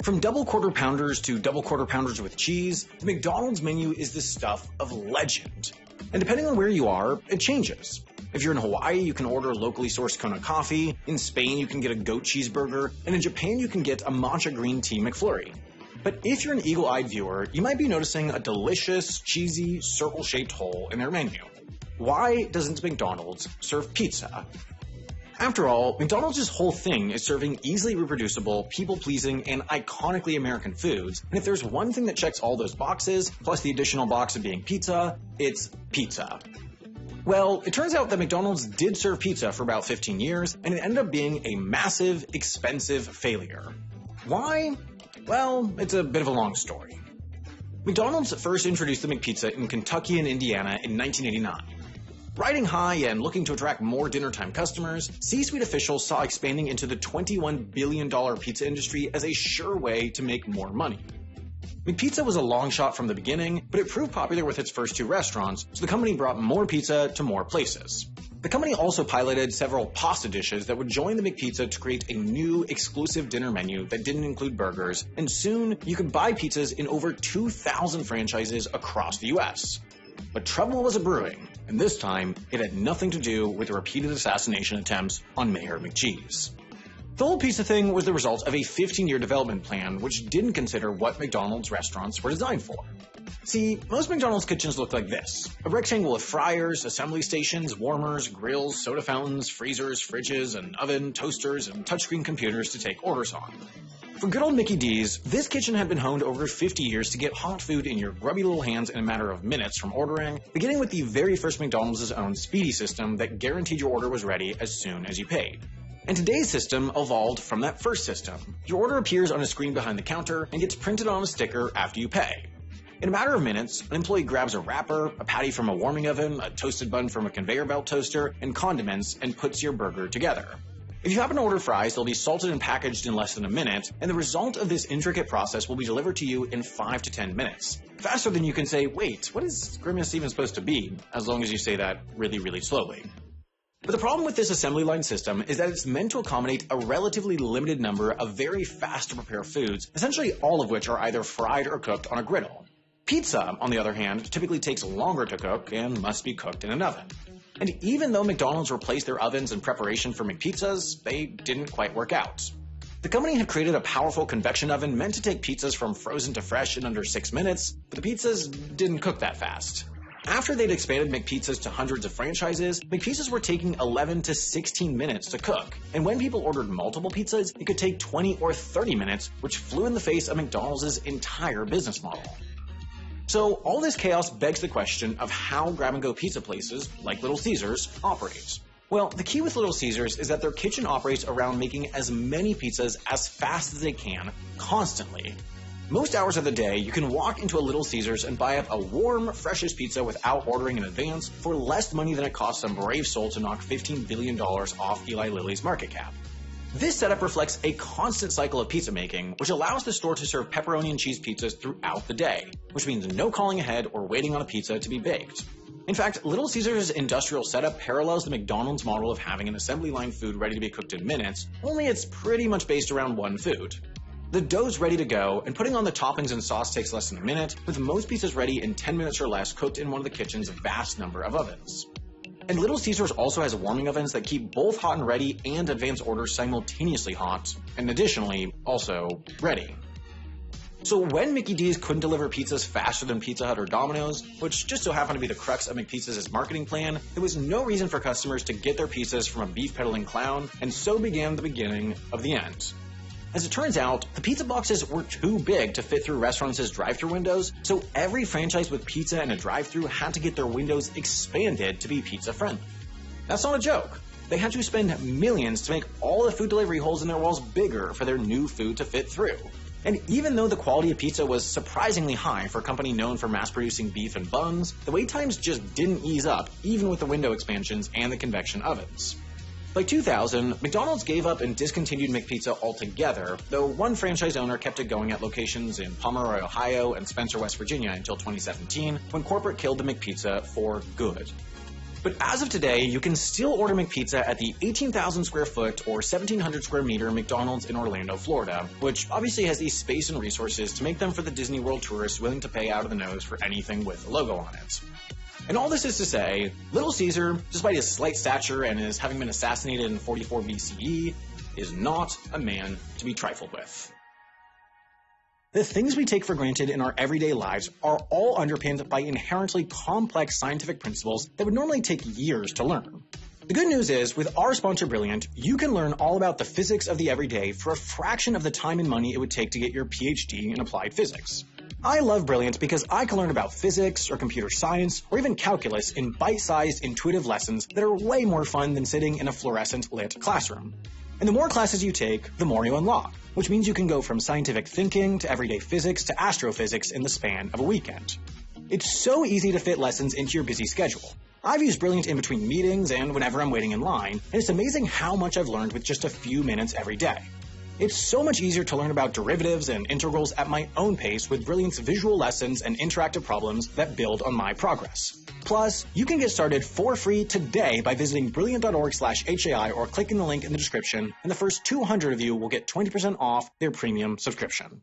From double quarter pounders to double quarter pounders with cheese, the McDonald's menu is the stuff of legend. And depending on where you are, it changes. If you're in Hawaii, you can order locally sourced Kona coffee, in Spain you can get a goat cheeseburger, and in Japan you can get a matcha green tea McFlurry. But if you're an eagle-eyed viewer, you might be noticing a delicious, cheesy, circle-shaped hole in their menu. Why doesn't McDonald's serve pizza? After all, McDonald's' whole thing is serving easily reproducible, people-pleasing, and iconically American foods, and if there's one thing that checks all those boxes, plus the additional box of being pizza, it's pizza. Well, it turns out that McDonald's did serve pizza for about 15 years, and it ended up being a massive, expensive failure. Why? Well, it's a bit of a long story. McDonald's first introduced the McPizza in Kentucky and Indiana in 1989. Riding high and looking to attract more dinner-time customers, C-suite officials saw expanding into the $21 billion pizza industry as a sure way to make more money. McPizza was a long shot from the beginning, but it proved popular with its first two restaurants, so the company brought more pizza to more places. The company also piloted several pasta dishes that would join the McPizza to create a new exclusive dinner menu that didn't include burgers, and soon you could buy pizzas in over 2,000 franchises across the US. But trouble was a-brewing, and this time it had nothing to do with the repeated assassination attempts on Mayor McCheese. The whole pizza thing was the result of a 15-year development plan which didn't consider what McDonald's restaurants were designed for. See, most McDonald's kitchens look like this: a rectangle of fryers, assembly stations, warmers, grills, soda fountains, freezers, fridges, an oven, toasters, and touchscreen computers to take orders on. For good old Mickey D's, this kitchen had been honed over 50 years to get hot food in your grubby little hands in a matter of minutes from ordering, beginning with the very first McDonald's own Speedy system that guaranteed your order was ready as soon as you paid. And today's system evolved from that first system. Your order appears on a screen behind the counter and gets printed on a sticker after you pay. In a matter of minutes, an employee grabs a wrapper, a patty from a warming oven, a toasted bun from a conveyor belt toaster, and condiments and puts your burger together. If you happen to order fries, they'll be salted and packaged in less than a minute, and the result of this intricate process will be delivered to you in 5 to 10 minutes. Faster than you can say, wait, what is grimace even supposed to be? As long as you say that really, really slowly. But the problem with this assembly line system is that it's meant to accommodate a relatively limited number of very fast to prepare foods, essentially all of which are either fried or cooked on a griddle. Pizza, on the other hand, typically takes longer to cook and must be cooked in an oven. And even though McDonald's replaced their ovens in preparation for McPizzas, they didn't quite work out. The company had created a powerful convection oven meant to take pizzas from frozen to fresh in under 6 minutes, but the pizzas didn't cook that fast. After they'd expanded McPizzas to hundreds of franchises, McPizzas were taking 11 to 16 minutes to cook. And when people ordered multiple pizzas, it could take 20 or 30 minutes, which flew in the face of McDonald's entire business model. So all this chaos begs the question of how grab-and-go pizza places, like Little Caesars, operate. Well, the key with Little Caesars is that their kitchen operates around making as many pizzas as fast as they can, constantly. Most hours of the day, you can walk into a Little Caesars and buy up a warm, freshest pizza without ordering in advance for less money than it costs some brave soul to knock $15 billion off Eli Lilly's market cap. This setup reflects a constant cycle of pizza making, which allows the store to serve pepperoni and cheese pizzas throughout the day, which means no calling ahead or waiting on a pizza to be baked. In fact, Little Caesars' industrial setup parallels the McDonald's model of having an assembly line food ready to be cooked in minutes, only it's pretty much based around one food. The dough's ready to go, and putting on the toppings and sauce takes less than a minute, with most pizzas ready in 10 minutes or less cooked in one of the kitchen's vast number of ovens. And Little Caesars also has warming ovens that keep both hot and ready and advance orders simultaneously hot, and additionally, also ready. So when Mickey D's couldn't deliver pizzas faster than Pizza Hut or Domino's, which just so happened to be the crux of McPizza's marketing plan, there was no reason for customers to get their pizzas from a beef-peddling clown, and so began the beginning of the end. As it turns out, the pizza boxes were too big to fit through restaurants' drive-thru windows, so every franchise with pizza and a drive-thru had to get their windows expanded to be pizza-friendly. That's not a joke. They had to spend millions to make all the food delivery holes in their walls bigger for their new food to fit through. And even though the quality of pizza was surprisingly high for a company known for mass-producing beef and buns, the wait times just didn't ease up, even with the window expansions and the convection ovens. By 2000, McDonald's gave up and discontinued McPizza altogether, though one franchise owner kept it going at locations in Pomeroy, Ohio and Spencer, West Virginia until 2017, when corporate killed the McPizza for good. But as of today, you can still order McPizza at the 18,000 square foot or 1,700 square meter McDonald's in Orlando, Florida, which obviously has the space and resources to make them for the Disney World tourists willing to pay out of the nose for anything with a logo on it. And all this is to say, Little Caesar, despite his slight stature and his having been assassinated in 44 BCE, is not a man to be trifled with. The things we take for granted in our everyday lives are all underpinned by inherently complex scientific principles that would normally take years to learn. The good news is, with our sponsor Brilliant, you can learn all about the physics of the everyday for a fraction of the time and money it would take to get your PhD in applied physics. I love Brilliant because I can learn about physics or computer science or even calculus in bite-sized, intuitive lessons that are way more fun than sitting in a fluorescent lit classroom. And the more classes you take, the more you unlock, which means you can go from scientific thinking to everyday physics to astrophysics in the span of a weekend. It's so easy to fit lessons into your busy schedule. I've used Brilliant in between meetings and whenever I'm waiting in line, and it's amazing how much I've learned with just a few minutes every day. It's so much easier to learn about derivatives and integrals at my own pace with Brilliant's visual lessons and interactive problems that build on my progress. Plus, you can get started for free today by visiting brilliant.org/HAI or clicking the link in the description, and the first 200 of you will get 20% off their premium subscription.